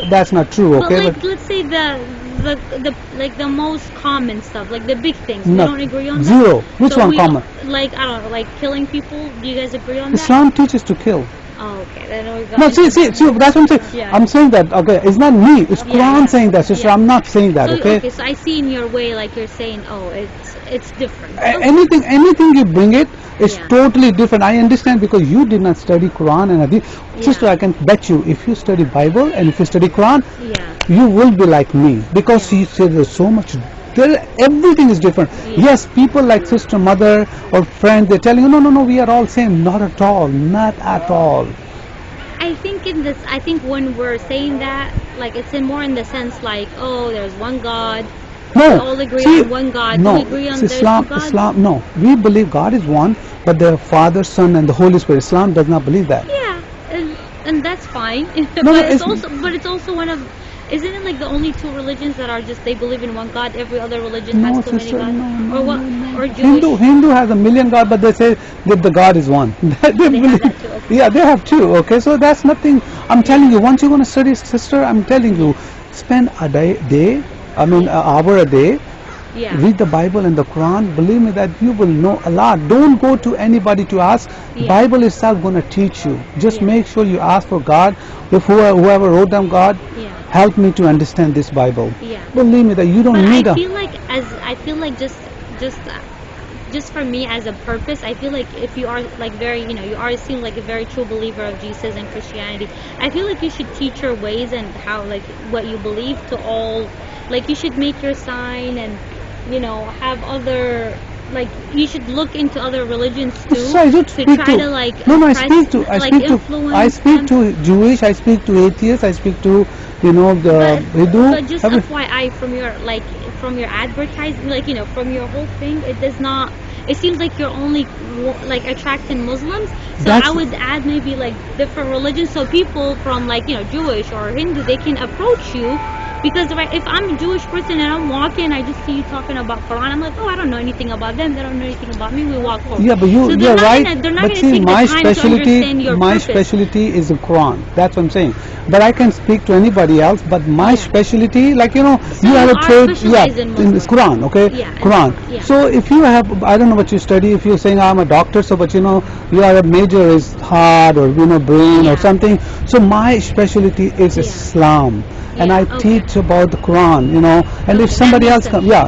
that's not true, But okay? like, let's say the like the most common stuff, like the big things. We No, don't agree on that. zero. Which So one we, common? Like, I don't know, like killing people. Do you guys agree on that? Islam teaches to kill. Oh, okay. Then we got No, into see, that. that's what I'm saying. Yeah. I'm saying that, okay, it's not me, it's Yeah, Quran yeah. saying that, sister. Yeah. I'm not saying that, So, okay? so I see in your way, like you're saying, oh, it's different. Anything you bring it, it's Yeah. totally different. I understand because you did not study Quran and Hadith. Sister, Yeah. I can bet you, if you study Bible and if you study Quran, Yeah. you will be like me because Yeah. you said there's so much. Everything is different. Yeah. Yes, people like sister, mother, or friends, they're telling you, no, we are all same. Not at all. Not at all. I think when we're saying that, like it's more in the sense like, oh, there's one God. No, We all agree see, on one God. No, Do we agree on there's Islam, two gods? Islam. No, we believe God is one, but the Father, Son, and the Holy Spirit. Islam does not believe that. Yeah, and that's fine. No, but it's- it's also one of. Isn't it like the only two religions that are just they believe in one God? Every other religion No, has too many sister, gods, no, or what? no. Or Jewish? Hindu has a million gods, but they say that the God is one. They have that too, okay. Yeah, they have two. Okay, so that's nothing. I'm telling you, once you're going to study, sister, I'm telling you, spend a an hour a day. Yeah. Read the Bible and the Quran. Believe me that you will know a lot. Don't go to anybody to ask. Yeah. Bible itself going to teach you. Just Yeah. make sure you ask for God. If whoever wrote them, God, Yeah. help me to understand this Bible. Yeah. Believe me that you don't But need I feel like just for me as a purpose, I feel like if you are like very, you are seem like a very true believer of Jesus and Christianity, I feel like you should teach your ways and how like what you believe to all. Like you should make your sign and have other. Like you should look into other religions too So I don't to speak try to. to like No, I impress- speak to. I like speak to. influence I speak them. to Jewish. I speak to atheists. I speak to the But Hindu. just every- FYI, from your advertising, from your whole thing, it does not. It seems like you're only like attracting Muslims. So That's- I would add maybe like different religions, so people from Jewish or Hindu, they can approach you. Because if I'm a Jewish person and I'm walking, I just see you talking about Quran. I'm like, oh, I don't know anything about them. They don't know anything about me. We walk forward. Yeah, but so you're right. They're not But gonna see, take my the time to understand your purpose. specialty is the Quran. That's what I'm saying. But I can speak to anybody else. But my Yeah. specialty, So you have you a are trade. specialized in in this Muslim. Quran. Okay, Yeah, Quran. yeah. So if you have, I don't know what you study. If you're saying I'm a doctor, so but you are a major is heart or brain Yeah. or something. So my specialty is Yeah. Islam. And Yeah, I okay. teach about the Quran, and Okay, if somebody that else makes comes, sense. yeah.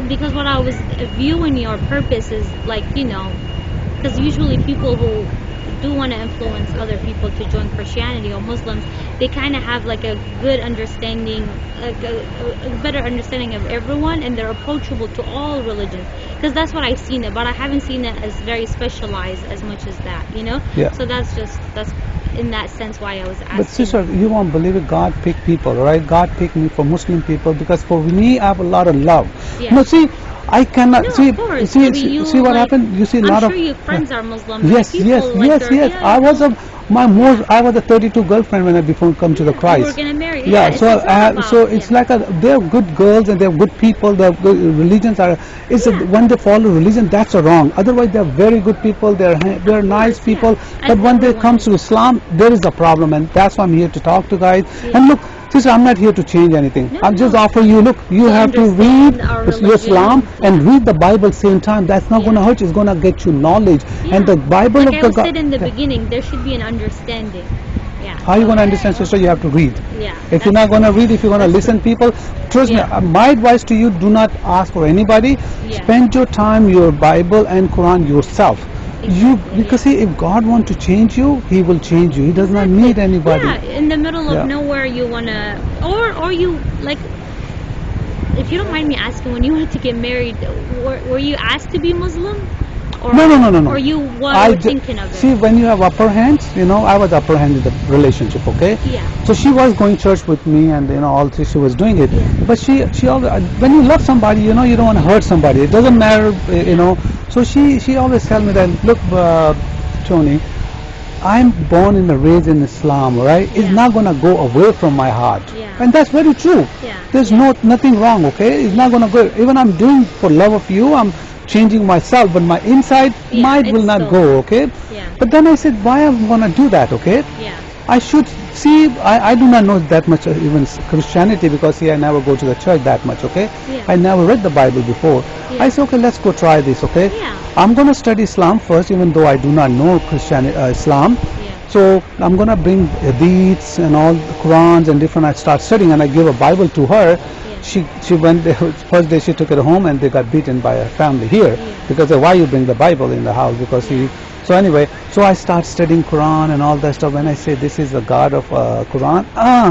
Because what I was viewing your purpose is like because usually people who do want to influence other people to join Christianity or Muslims, they kind of have like a good understanding, a better understanding of everyone, and they're approachable to all religions. Because that's what I've seen it, but I haven't seen it as very specialized as much as that, Yeah. So that's in that sense why I was asking. But sister, you won't believe it. God picked people, right? God picked me for Muslim people because for me, I have a lot of love. Yeah. No, see, I cannot No, see. of course. See, I mean, you, see what like, happened. You see a I'm lot sure of. your friends are Muslim. Yes, people, yes, like, yes, are- yes. yeah, I was I was a 32 girlfriend when I before come to the You Christ. were gonna marry. Yeah, it's so all about, so it's yeah. like they're good girls and they're good people. They're good, religions are. It's Yeah. when they follow religion, that's wrong. Otherwise, they're very good people. They're nice yeah. people. And But when they everyone come is. to Islam, there is a problem, and that's why I'm here to talk to guys. Yeah. And look, sister, I'm not here to change anything. No, I'm just no. offering you. Look, you To have to understand read our your Islam religion. and read the Bible same time. That's not Yeah. going to hurt you. It's going to get you knowledge. Yeah. And the Bible Like of I the was said in the Yeah. beginning, there should be an understanding. Yeah. How are you going to understand, sister? You have to read. Yeah. If you're not going to read, if you're going to listen people, trust Yeah. me, my advice to you, do not ask for anybody. Yeah. Spend your time, your Bible and Quran yourself. Exactly, Because see, if God wants to change you, He will change you. He does not need anybody. Yeah, in the middle of Yeah. nowhere, you wanna, or you like. If you don't mind me asking, when you wanted to get married, were you asked to be Muslim? Or, No. Or you were thinking of it? See, when you have upper hands, I was upper hand in the relationship, okay? Yeah. So she was going church with me, and all this, she was doing it. Yeah. But she always, when you love somebody, you don't want to hurt somebody. It doesn't matter, So she always tell me that, look, Tony, I'm born and raised in Islam, right? It's Yeah. not gonna go away from my heart. Yeah. And that's very true. Yeah. There's nothing wrong, okay? It's not going to go. Even I'm doing for love of you, I'm changing myself, but my inside might will not go, okay? Yeah. But then I said, why am I going to do that, okay? Yeah. I should see, I do not know that much even Christianity, because see, I never go to the church that much, okay? Yeah. I never read the Bible before. Yeah. I said, okay, let's go try this, okay? Yeah. I'm going to study Islam first, even though I do not know Islam. Yeah. So I'm going to bring hadiths and all the Qurans and different, I start studying, and I give a Bible to her. Yeah. She went, first day she took it home, and they got beaten by her family here. Yeah. Because why you bring the Bible in the house? Because so anyway, so I start studying Quran and all that stuff. When I say this is the God of Quran,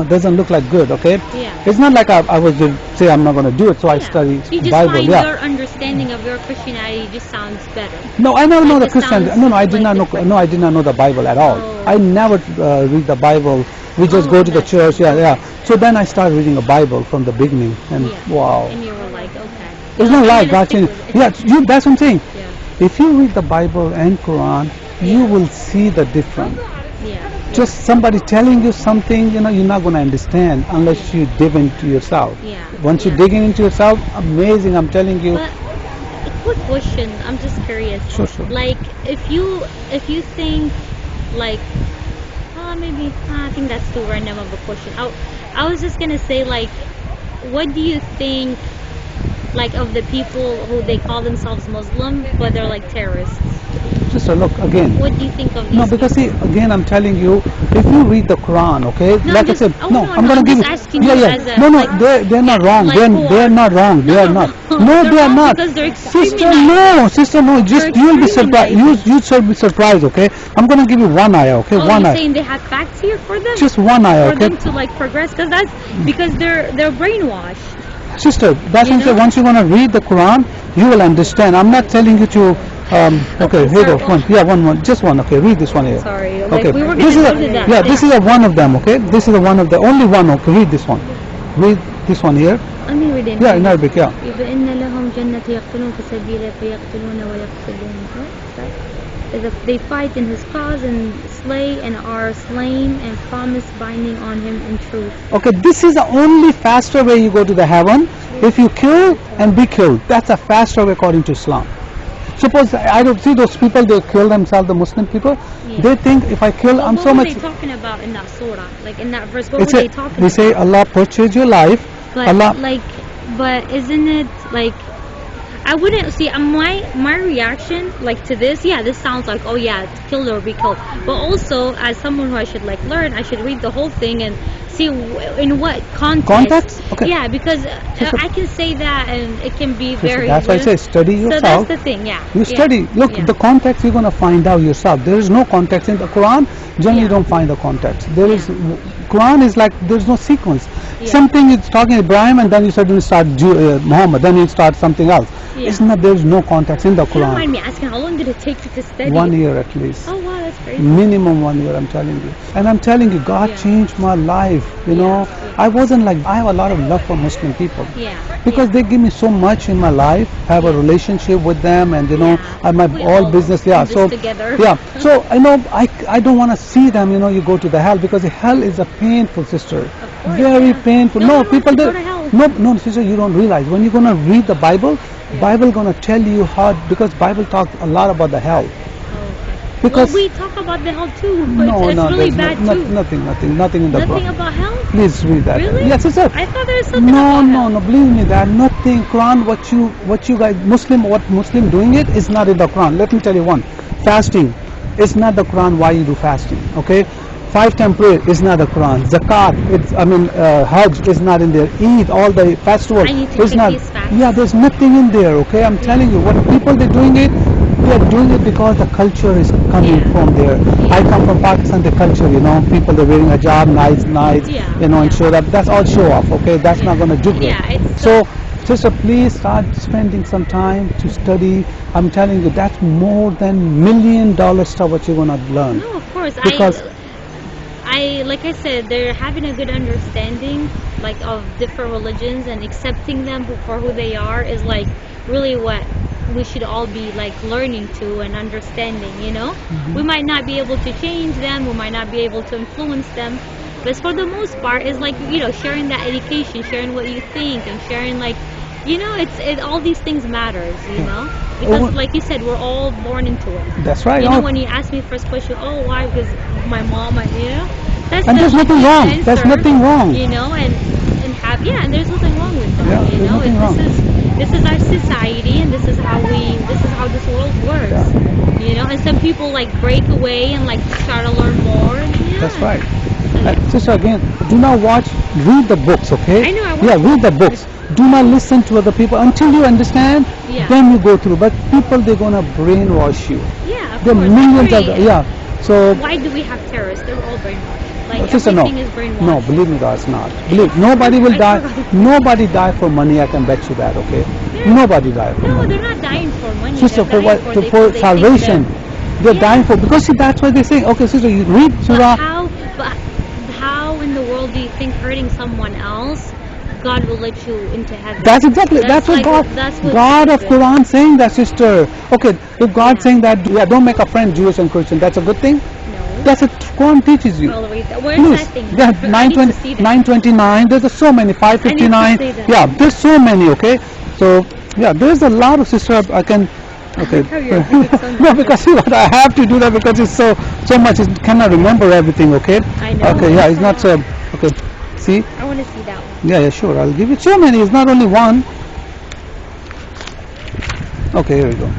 doesn't look like good, okay? Yeah. It's not like I was to say I'm not going to do it, so I study You just Bible. find Yeah. your understanding of your Christianity just sounds better. No, I never know Like the it Christian. sounds No, I did like not know. different. No, I did not know the Bible at all. Oh. I never read the Bible. We just Oh, go to the that's church. Yeah, okay. yeah. So then I started reading a Bible from the beginning, and Yeah. wow, And you were like, okay. it's not I'm like gonna God stick changed. with it. Yeah, that's what I'm saying. Yeah. If you read the Bible and Quran, you will see the difference. Yeah. Just somebody telling you something, you're not going to understand unless you dig into yourself. Yeah. Once you Yeah. dig into yourself, amazing. I'm telling you. But a quick question, I'm just curious. Sure, sure. Like, if you think, like, maybe I think that's too random of a question. I was just gonna say, like, what do you think, like, of the people who they call themselves Muslim but they're like terrorists? Sister, look again. What do you think of these? No, because see, people? again, I'm telling you, if you read the Quran, okay, No, like I'm just- I said, oh, no, no, I'm no, gonna I'm give just you, asking yeah, you yeah, as a, no, like, they're not wrong, like, who they're are- not wrong, they No, are not, no, no, they're they are wrong not, because they're sister, extremely sister, no, just They're you'll be extremely surprised, nice. you shall be surprised, okay, I'm gonna give you one ayah, okay, Oh, one you're ayah, saying they have facts here for them? just one ayah, For okay, them to like progress, because they're brainwashed. sister, that's You what I'm saying, know? once you're gonna read the Quran, you will understand. I'm not telling you to, okay, here sorry, go, one, yeah, one, just one, okay, read this one here. Sorry, like Okay, we were this gonna is go to that. yeah, this is a one of them, okay? This is a one of the only one, okay? Read this one. Read this one here. Let me read it. Yeah, in Arabic, yeah. فإن لهم جنة يقتلون في سبيله فيقتلون ويقتلون. If they fight in his cause and slay and are slain and promise binding on him in truth. Okay, this is the only faster way you go to the heaven. If you kill and be killed, that's a faster way according to Islam. Suppose I don't see those people, they kill themselves, the Muslim people. Yeah. They think if I kill, I'm What so were much. they talking about in that surah? Like in that verse, what It's were they talking they about? say Allah purchase your life. But Allah. but isn't it like, I wouldn't see my reaction like to this. Yeah, this sounds like, oh yeah, kill or be killed. But also, as someone who I should like learn, I should read the whole thing and see in what context. Okay. Yeah, because I can say that and it can be very. That's why I say study So yourself. that's the thing. Yeah. You study. Look, Yeah. the context you're gonna find out yourself. There is no context in the Quran. Generally, you don't find the context. There is Quran is like there's no sequence. Yeah. Something is talking Ibrahim, and then you suddenly start Muhammad. Then you start something else. Yeah. It's not. There is no context in the If you don't mind Quran. me asking, how long did it take you to study? 1 year at least. Oh wow, that's crazy. Minimum 1 year, I'm telling you. And I'm telling you, God Yeah. changed my life. You know, Yeah. I wasn't like, I have a lot of love for Muslim people. Yeah. Because they give me so much in my life, have a relationship with them, and you know, Yeah. my We all all business, do yeah. this So together. yeah, so I know I don't want to see them. You know, you go to the hell because the hell is a painful, sister. course, Very yeah. painful. No No, one wants people to they go to hell. no, sister, you don't realize when you're gonna read the Bible, Bible gonna tell you how, because Bible talks a lot about the hell. Okay. Because well, we talk about the hell too, but no, it's no, really there's bad too. nothing in the Nothing Quran. about hell? Please read that. Really? Yes, sister. I thought there was something No, about no, hell. no. Believe me, that nothing. Quran, what you guys what Muslim doing it is not in the Quran. Let me tell you one. Fasting, it's not the Quran. Why you do fasting? Okay. 5-time prayer is not the Quran. Zakat, Hajj is not in there. Eid, all the festival I need to is check not. these facts. Yeah, there's nothing in there. Okay, I'm telling you, what people they're doing it. They are doing it because the culture is coming Yeah. from there. I come from Pakistan, the culture, you know, people they're wearing a hijab, nice, Yeah, you know, and yeah. show that. That's all show off. Okay, that's not gonna do good. Yeah, it's So, sister, please start spending some time to study. I'm telling you, that's more than $1 million stuff what you're gonna learn. No, of course. Because- I like I said, they're having a good understanding like of different religions and accepting them for who they are is like really what we should all be like learning to and understanding, you know? We might not be able to change them, we might not be able to influence them, But for the most part, it's like, sharing that education, sharing what you think, and sharing like, all these things matters, because like you said, we're all born into it. That's right. When you ask me first question, oh, why? Because my mom, that's and there's nothing wrong. Answer, there's nothing wrong. And there's nothing wrong with that. This is our society, and this is how this world works. And some people like break away and like start to learn more. That's right. Sister, again, do not read the books, okay? I know. Read the books. Do not listen to other people until you understand. Then you go through. But people, they're gonna brainwash you. Yeah, of there course. There are millions of So why do we have terrorists? They're all brainwashed. Like sister, everything is brainwashed. No, believe me, that's not. Nobody will die. Nobody die for money. I can bet you that. Okay. Nobody die for money. No, they're not dying for money. Sister, for salvation. They're dying for, because that's why they say, okay, sister, you read Surah. But how in the world do you think hurting someone else, God will let you into heaven? That's what God of Quran saying that, sister. Okay, if God saying that, don't make a friend Jewish and Christian, that's a good thing? No. That's what Quran teaches you. Where's that thing? Yeah, 929, there's so many, 559. Yeah, there's so many, okay? So, there's a lot of, sister, I can... Okay. No, because I have to do that because it's so much. I cannot remember everything. Okay. I know. Okay. Yeah, it's not so. Okay. See. I want to see that one. Yeah. Sure. I'll give you so many. It's not only one. Okay. Here we go.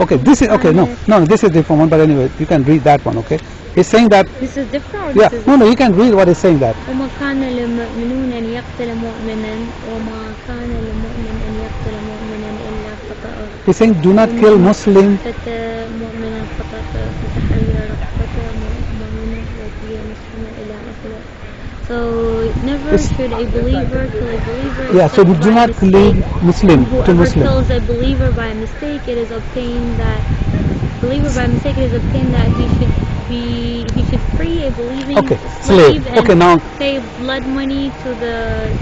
Okay. This is okay. No. This is different one. But anyway, you can read that one. Okay. He's saying that. This is different. Or this is no. You can read what he's saying that. He's saying, do not kill Muslim. So never should a believer kill a believer. Yeah, so do not kill Muslim to Muslim. Whoever kills a believer by mistake, it is obtained that he should free a believing slave and now pay blood money to the.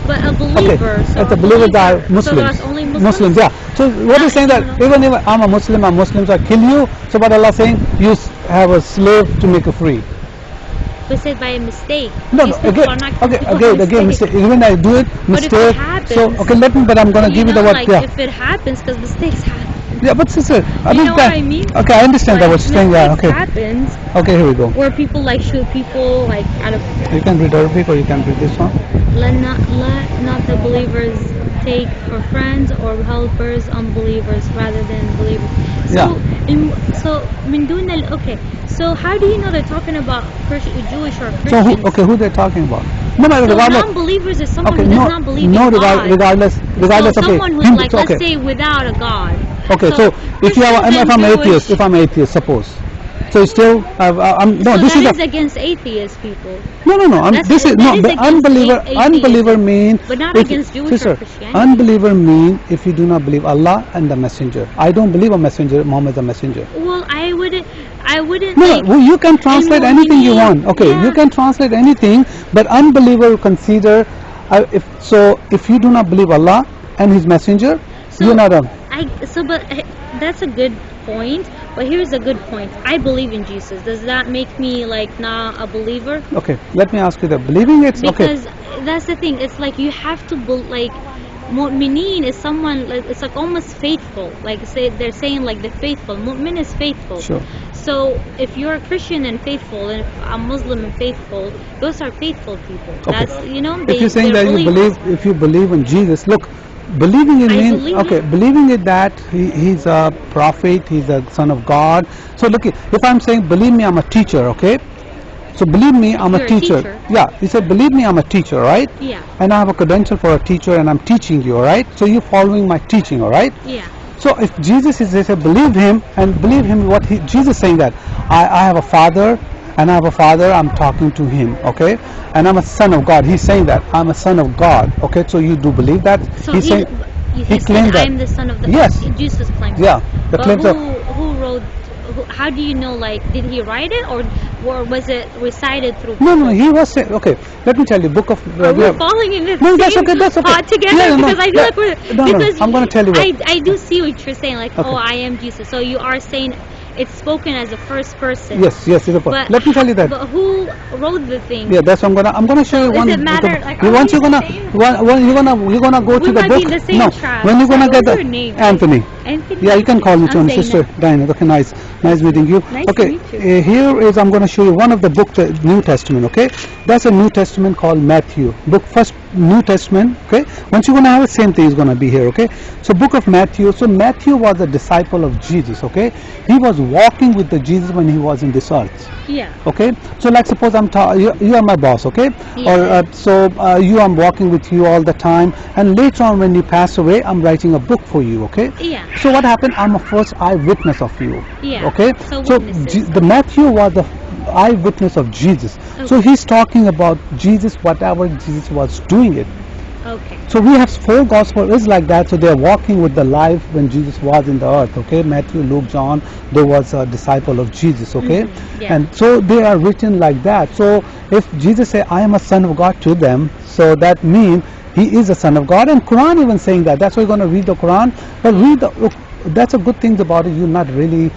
But a believer, so the believers are Muslims. So that's only Muslims, yeah. So what is saying that even if I'm a Muslim, and Muslims I kill you. So what Allah saying, you have a slave to make you free. We said by a mistake. No, again, mistake. Even I do it, mistake. But if it happens, so let me. But I'm gonna give you the what. If it happens, because mistakes happen. Yeah, but sister, you know what I mean? Okay, I understand that what you're saying. Yeah, okay. Happens. Okay, here we go. Where people shoot people out of. You can read Arabic or you can read this one. Let not the believers take for friends or helpers unbelievers rather than believers. So So how do you know they're talking about Jewish or Christians? So who they're talking about? No, non-believers is someone who does not believe in God. Regardless. So someone who's let's say without a God. Okay, so if I'm atheist, suppose. So still, this is against atheist people. No. Unbeliever mean. But not against Jewish or Christianity. Unbeliever mean if you do not believe Allah and the Messenger. I don't believe Muhammad is a messenger. Well, I wouldn't. No, you can translate anything you want. Okay, you can translate anything, but unbeliever consider if you do not believe Allah and His Messenger, you're not a. But that's a good point. But here's a good point. I believe in Jesus. Does that make me not a believer? Okay, let me ask you that. Believing it's okay. Because that's the thing. It's like you have to Mu'mineen is someone, it's almost faithful. They're saying the faithful. Mu'min is faithful. Sure. So if you're a Christian and faithful, and if I'm Muslim and faithful, those are faithful people. Okay. That's if you're saying that if you believe in Jesus, look. Believing it means believing it that he's a prophet, he's a son of God. So look, if I'm saying believe me, I'm a teacher, okay? So believe me, I'm a teacher. Yeah, he said believe me, I'm a teacher, right? Yeah. And I have a credential for a teacher, and I'm teaching you, all right? So you're following my teaching, all right? Yeah. So if Jesus is, they say believe him, and believe him what Jesus saying that I have a father. And I have a father, I'm talking to him, okay? And I'm a son of God. He's saying that I'm a son of God, okay? So you do believe that? So he claimed that I'm the son of the God. Yes. Jesus claims. Yeah. The claims who wrote? How do you know? Did he write it, or was it recited through? No. He was saying. Okay, let me tell you. Book of. We're falling in the same pot together because I feel like I'm going to tell you. I do see what you're saying. I am Jesus. So you are saying. it's spoken as a first person. Yes, it's a But let me tell you that. But who wrote the thing? Yeah, that's what I'm gonna show you one. Does it matter? Like, Once you're gonna go to the might book. be in the same No, tribe. when you're gonna get What's the your name? Anthony. Anthony? Yeah, you can call me I'm too, saying Sister no. Diana. Okay, nice meeting you. Nice to Okay, meet you. here is I'm gonna show you one of the book, the New Testament. Okay, that's a New Testament called Matthew. Book first New Testament. Okay, once you're gonna have the same thing is gonna be here. Okay, so book of Matthew. So Matthew was a disciple of Jesus. Okay, he was walking with the Jesus when he was in this earth. Yeah. Okay, so like suppose you are my boss, okay, Yeah. or I'm walking with you all the time, and later on when you pass away, I'm writing a book for you, okay. Yeah. So what happened? I'm a first eyewitness of you. Yeah. Okay. So witnesses. The Matthew was the eyewitness of Jesus. Okay. So he's talking about Jesus, whatever Jesus was doing it. Okay. So we have 4 gospel is like that. So they're walking with the life when Jesus was in the earth. Okay, Matthew, Luke, John. There was a disciple of Jesus. Okay, Yeah. and so they are written like that. So if Jesus say, "I am a son of God" to them, so that means he is a son of God. And Quran even saying that. That's why you're going to read the Quran. But read the. That's a good thing about it. You're not really.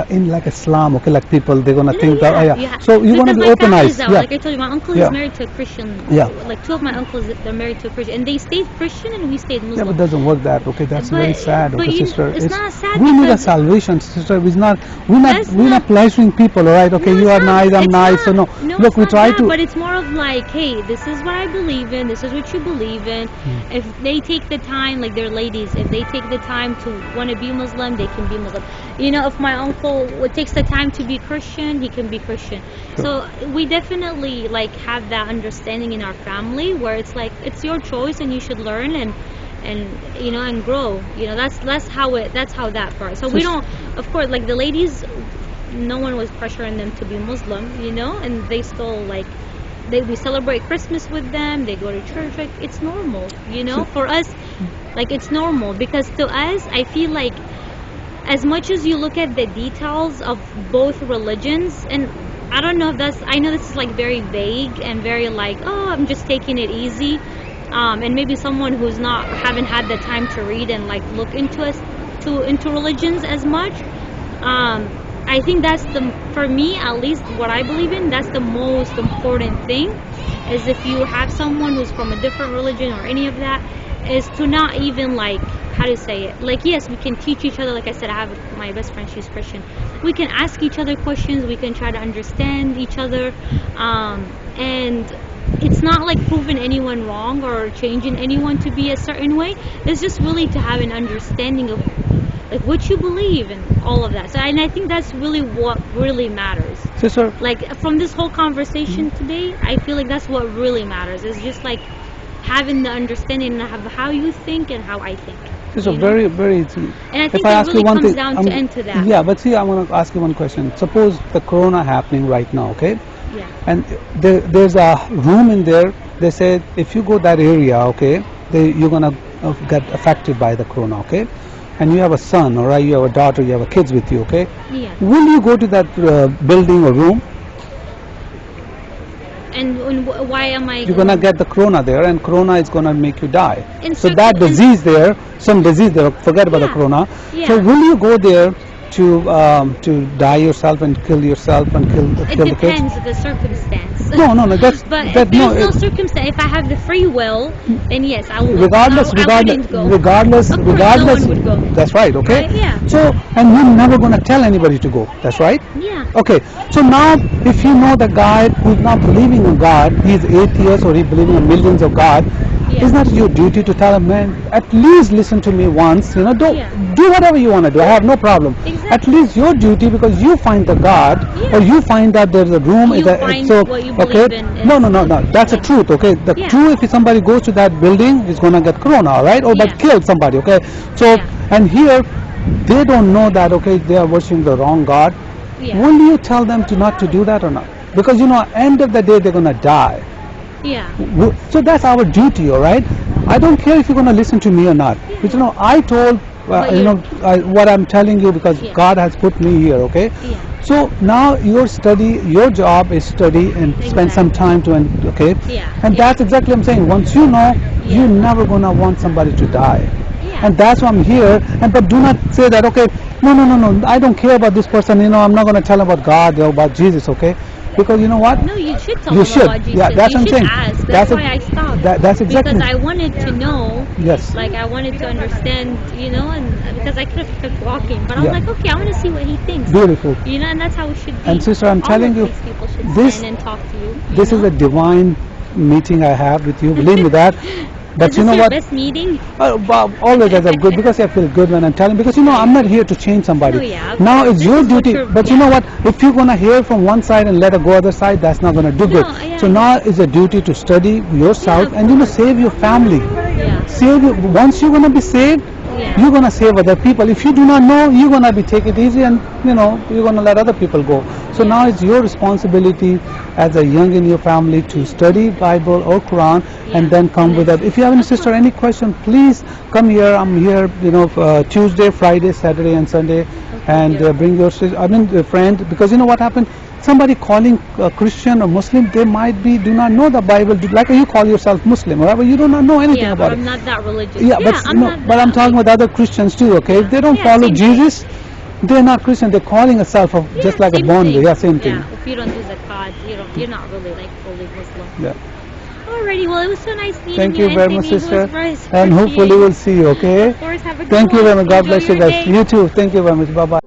In like Islam, okay, like people they're gonna think that, so you want to be open eyes. Yeah. Like I told you, my uncle is married to a Christian. Yeah. Like 2 of my uncles, they're married to a Christian, and they stayed Christian, and we stayed Muslim. Yeah, but it doesn't work that. Okay, that's very sad. But Okay, sister. it's not sad. We need a salvation, sister. We're not pleasuring people, all right? Okay, No, you are it's not. nice, I'm It's nice. not. So no, No, look, it's we not try that, to. But it's more of like, hey, this is what I believe in. This is what you believe in. If they take the time, like they're ladies, if they take the time to want to be Muslim, they can be Muslim. You know, if my uncle takes the time to be Christian, he can be Christian. Sure. So we definitely like have that understanding in our family where it's like it's your choice and you should learn and you know and grow. You know, that's how that part. So we don't, of course, like the ladies, no one was pressuring them to be Muslim, you know, and they still like we celebrate Christmas with them, they go to church, like it's normal, you know. For us, like it's normal because to us I feel like as much as you look at the details of both religions, and I don't know if I know this is like very vague and very like, oh, I'm just taking it easy, and maybe someone who's haven't had the time to read and like look into religions as much, I think that's for me at least, what I believe in, that's the most important thing, is if you have someone who's from a different religion or any of that, is to not even like, how to say it, like yes, we can teach each other. Like I said, I have my best friend, she's Christian, we can ask each other questions, we can try to understand each other, and it's not like proving anyone wrong or changing anyone to be a certain way. It's just really to have an understanding of like what you believe and all of that. So, and I think that's really what really matters. Sister, like from this whole conversation today, I feel like that's what really matters. It's just like having the understanding of how you think and how I think. This is very, very. And I think that really comes down to that. Yeah, but see, I want to ask you one question. Suppose the corona happening right now, okay? Yeah. And there's a room in there. They said if you go that area, okay, you're gonna get affected by the corona, okay? And you have a son, all right? You have a daughter, you have kids with you, okay? Yeah. Will you go to that building or room? And why am I? You're gonna get the corona there, and corona is gonna make you die. So that that disease there, some disease there. Forget about the corona. Yeah. So will you go there to die yourself and kill yourself and kill the kids? It depends the circumstance. No. That's but that. If there's no circumstance, if I have the free will, then yes, I will. Regardless, I wouldn't go. regardless. No one would go. That's right. Okay. Right? Yeah. So, and you're never gonna tell anybody to go. That's right. Yeah. Okay. So now, if you know the guy who's not believing in God, he's atheist or he's believing in millions of God. Yeah. It's not your duty to tell him, man, at least listen to me once, you know, do whatever you want to do. I have no problem. Exactly. At least your duty, because you find the God, or you find that there's a room. You find what you believe in. No. That's the truth, okay? The truth, if somebody goes to that building, is going to get corona, all right? Or but kill somebody, okay? So, and here, they don't know that, okay, they are worshiping the wrong God. Yeah. Will you tell them not to do that or not? Because, you know, end of the day, they're going to die. Yeah. So that's our duty, all right? I don't care if you're going to listen to me or not. Yeah. But, you know, I told, what I'm telling you because God has put me here, okay? Yeah. So now your job is study and spend some time okay? Yeah. And that's exactly what I'm saying. Once you know, you're never going to want somebody to die. Yeah. and that's why I'm here. And but do not say that, okay, no, I don't care about this person, I'm not going to tell him about God or about Jesus, okay? Because you know what? No, you should tell them about Jesus. Yeah, that's what I'm saying. Ask. That's why I stopped. That's exactly. Because I wanted to know. Yes. Like I wanted to understand, and because I could have kept walking, but I was like, okay, I want to see what he thinks. Beautiful. And that's how it should be. And sister, I'm telling you, these people should this stand and talk to you. This is a divine meeting I have with you. Believe me that. But is you this know your what? Best meeting? Always as I'm good, because I feel good when I'm telling, because I'm not here to change somebody. No, yeah, now it's your duty, but you know what? If you're going to hear from one side and let it go other side, that's not going to do good. Yeah, so now it's a duty to study yourself and save your family. Yeah. Save you. Once you're going to be saved, you're going to save other people. If you do not know, you're going to be take it easy, and you're going to let other people go. So now it's your responsibility as a young in your family to study Bible or Quran, and then come with that. If you have any sister, any question, please come here. I'm here, Tuesday, Friday, Saturday, and Sunday, and bring your friend, because you know what happened. Somebody calling Christian or Muslim, they might do not know the Bible. Like you call yourself Muslim, or you do not know anything about it. I'm not that religious. But I'm talking with other Christians too. Okay, if they don't follow Jesus, they're not Christian. They're calling themselves just like a born. Same thing. Yeah, if you don't do zakat, you're not really like fully Muslim. Yeah. Alrighty, well, it was so nice meeting you. Thank you very much, sister. And And hopefully we'll see you. Okay. Of course, have a good Thank you very much. God Enjoy bless you your guys. day. You too. Thank you very much. Bye bye.